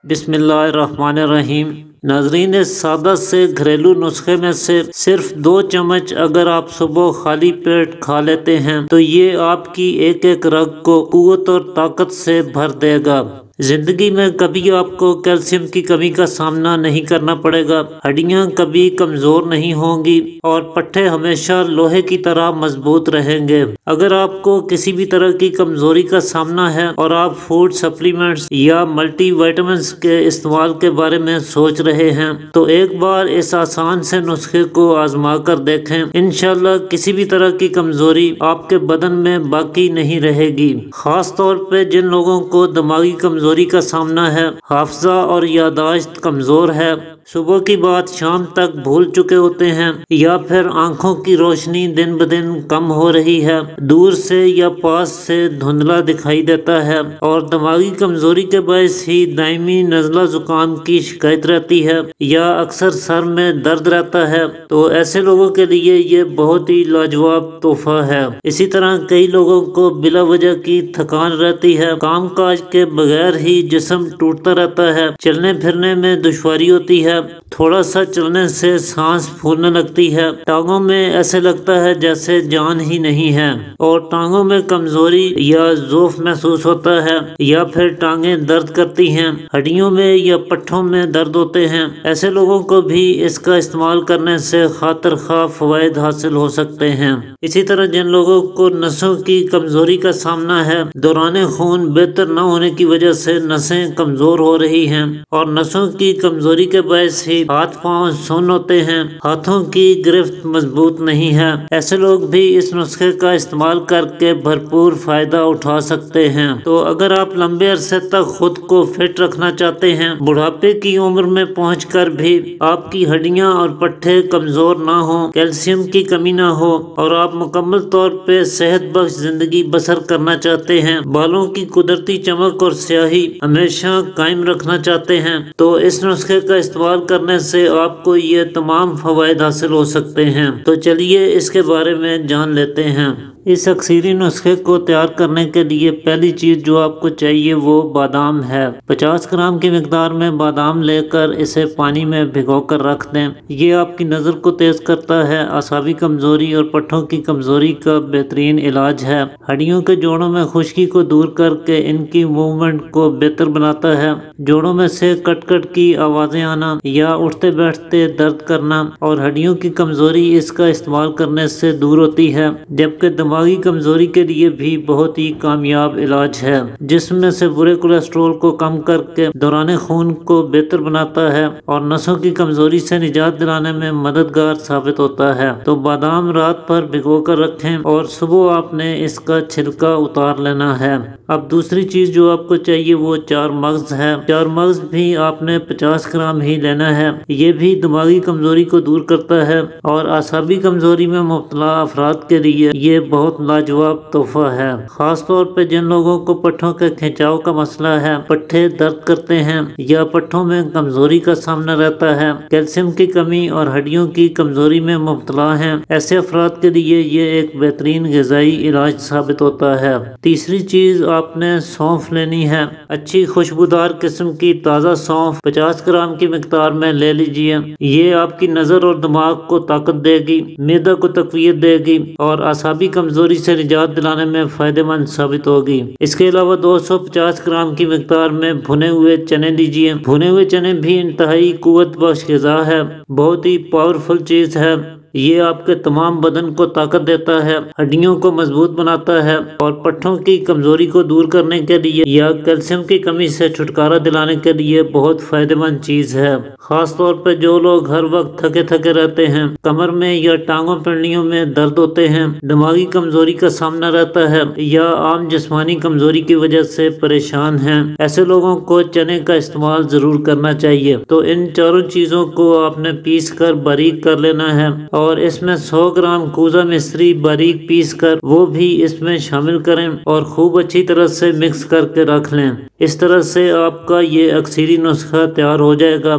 بسم اللہ الرحمن الرحیم۔ ناظرین، اس سادہ سے گھریلو نسخے میں سے صرف 2 چمچ اگر آپ صبح خالی پیٹ کھا لیتے ہیں تو یہ آپ کی ایک ایک رگ کو قوت اور طاقت سے بھر دے گا۔ زندگی میں کبھی آپ کو کیلشیم کی کمی کا سامنا نہیں کرنا پڑے گا، ہڈیاں کبھی کمزور نہیں ہوں گی اور پٹھے ہمیشہ لوہے کی طرح مضبوط رہیں گے۔ اگر آپ کو کسی بھی طرح کی کمزوری کا سامنا ہے اور آپ فوڈ سپلیمنٹس یا ملٹی وائٹامنس کے استعمال کے بارے میں سوچ رہے ہیں تو ایک بار اس آسان سے نسخے کو آزما کر دیکھیں۔ انشاءاللہ کسی بھی طرح کی کمزوری آپ کے بدن میں باقی نہیں رہے گی۔ خاص طور پہ جن لوگوں کو دماغی کمزوری کا سامنا ہے، حافظہ اور یادداشت کمزور ہے، صبح کی بات شام تک بھول چکے ہوتے ہیں، یا پھر آنکھوں کی روشنی دن بدن کم ہو رہی ہے، دور سے یا پاس سے دھندلا دکھائی دیتا ہے اور دماغی کمزوری کے باعث ہی دائمی نزلہ زکام کی شکایت رہتی ہے یا اکثر سر میں درد رہتا ہے، تو ایسے لوگوں کے لیے یہ بہت ہی لاجواب تحفہ ہے۔ اسی طرح کئی لوگوں کو بلا وجہ کی تھکان رہتی ہے، کام کاج کے بغیر ہی جسم ٹوٹتا رہتا ہے، چلنے پھرنے میں دشواری ہوتی ہے، تھوڑا سا چلنے سے سانس پھولنے لگتی ہے، ٹانگوں میں ایسے لگتا ہے جیسے جان ہی نہیں ہے اور ٹانگوں میں کمزوری یا ضعف محسوس ہوتا ہے، یا پھر ٹانگیں درد کرتی ہیں، ہڈیوں میں یا پٹھوں میں درد ہوتے ہیں۔ ایسے لوگوں کو بھی اس کا استعمال کرنے سے خاطر خواہ فوائد حاصل ہو سکتے ہیں۔ اسی طرح جن لوگوں کو نسوں کی کمزوری کا سامنا ہے، دوران خون بہتر نہ ہونے کی وجہ سے نسیں کمزور ہو رہی ہیں اور نسوں کی کمزوری کے باعث ہی ہاتھ پاؤں سن ہوتے ہیں، ہاتھوں کی گرفت مضبوط نہیں ہے، ایسے لوگ بھی اس نسخے کا استعمال کر کے بھرپور فائدہ اٹھا سکتے ہیں۔ تو اگر آپ لمبے عرصے تک خود کو فٹ رکھنا چاہتے ہیں، بڑھاپے کی عمر میں پہنچ کر بھی آپ کی ہڈیاں اور پٹھے کمزور نہ ہوں، کیلشیم کی کمی نہ ہو اور آپ مکمل طور پہ صحت بخش زندگی بسر کرنا چاہتے ہیں، بالوں کی قدرتی چمک اور سیاہی ہمیشہ قائم رکھنا چاہتے ہیں، تو اس نسخے کا استعمال کرنے سے آپ کو یہ تمام فوائد حاصل ہو سکتے ہیں۔ تو چلیے اس کے بارے میں جان لیتے ہیں۔ اس اکثیری نسخے کو تیار کرنے کے لیے پہلی چیز جو آپ کو چاہیے وہ بادام ہے۔ 50 گرام کی مقدار میں بادام لے کر اسے پانی میں بھگو کر رکھ دیں۔ یہ آپ کی نظر کو تیز کرتا ہے، اعصابی کمزوری اور پٹھوں کی کمزوری کا بہترین علاج ہے، ہڈیوں کے جوڑوں میں خشکی کو دور کر کے ان کی موومنٹ کو بہتر بناتا ہے، جوڑوں میں سے کٹ کٹ کی آوازیں آنا یا اٹھتے بیٹھتے درد کرنا اور ہڈیوں کی کمزوری اس کا استعمال کرنے سے دور ہوتی ہے، جبکہ دماغی کمزوری کے لیے بھی بہت ہی کامیاب علاج ہے۔ جسم میں سے برے کولیسٹرول کو کم کر کے دوران خون کو بہتر بناتا ہے اور نسوں کی کمزوری سے نجات دلانے میں مددگار ثابت ہوتا ہے۔ تو بادام رات بھر بھگو کر رکھیں اور صبح آپ نے اس کا چھلکا اتار لینا ہے۔ اب دوسری چیز جو آپ کو چاہیے وہ 4 مغز ہے۔ 4 مغز بھی آپ نے 50 گرام ہی لینا ہے۔ یہ بھی دماغی کمزوری کو دور کرتا ہے اور اعصابی کمزوری میں مبتلا افراد کے لیے یہ بہت لاجواب تحفہ ہے، خاص طور پہ جن لوگوں کو پٹھوں کے کھنچاؤ کا مسئلہ ہے، پٹھے درد کرتے ہیں یا پٹھوں میں کمزوری کا سامنا رہتا ہے، کیلشیم کی کمی اور ہڈیوں کی کمزوری میں مبتلا ہیں، ایسے افراد کے لیے یہ ایک بہترین غذائی علاج ثابت ہوتا ہے۔ تیسری چیز آپ نے سونف لینی ہے، اچھی خوشبودار قسم کی تازہ سونف 50 گرام کی مقدار میں لے لیجئے۔ یہ آپ کی نظر اور دماغ کو طاقت دے گی، معدہ کو تقویت دے گی اور اعصابی کمزوری سے نجات دلانے میں فائدہ مند ثابت ہوگی۔ اس کے علاوہ 250 گرام کی مقدار میں بھنے ہوئے چنے لیجئے۔ بھنے ہوئے چنے بھی انتہائی قوت بخش غذا ہے، بہت ہی پاورفل چیز ہے، یہ آپ کے تمام بدن کو طاقت دیتا ہے، ہڈیوں کو مضبوط بناتا ہے اور پٹھوں کی کمزوری کو دور کرنے کے لیے یا کیلشیم کی کمی سے چھٹکارا دلانے کے لیے بہت فائدہ مند چیز ہے۔ خاص طور پہ جو لوگ ہر وقت تھکے تھکے رہتے ہیں، کمر میں یا ٹانگوں پنڈلیوں میں درد ہوتے ہیں، دماغی کمزوری کا سامنا رہتا ہے یا عام جسمانی کمزوری کی وجہ سے پریشان ہیں، ایسے لوگوں کو چنے کا استعمال ضرور کرنا چاہیے۔ تو ان چاروں چیزوں کو آپ نے پیس کر باریک کر لینا ہے اور اس میں 100 گرام کوزہ مصری باریک پیس کر وہ بھی اس میں شامل کریں اور خوب اچھی طرح سے مکس کر کے رکھ لیں۔ اس طرح سے آپ کا یہ اکثیری نسخہ تیار ہو جائے گا۔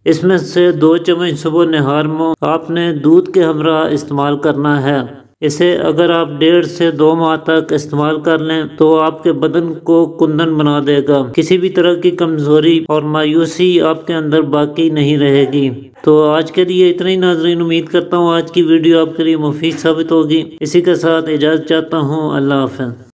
اس میں سے 2 چمچ صبح نہار میں آپ نے دودھ کے ہمراہ استعمال کرنا ہے۔ اسے اگر آپ 1.5 سے 2 ماہ تک استعمال کر لیں تو آپ کے بدن کو کندن بنا دے گا، کسی بھی طرح کی کمزوری اور مایوسی آپ کے اندر باقی نہیں رہے گی۔ تو آج کے لیے اتنا ہی ناظرین، امید کرتا ہوں آج کی ویڈیو آپ کے لیے مفید ثابت ہوگی۔ اسی کے ساتھ اجازت چاہتا ہوں، اللہ حافظ۔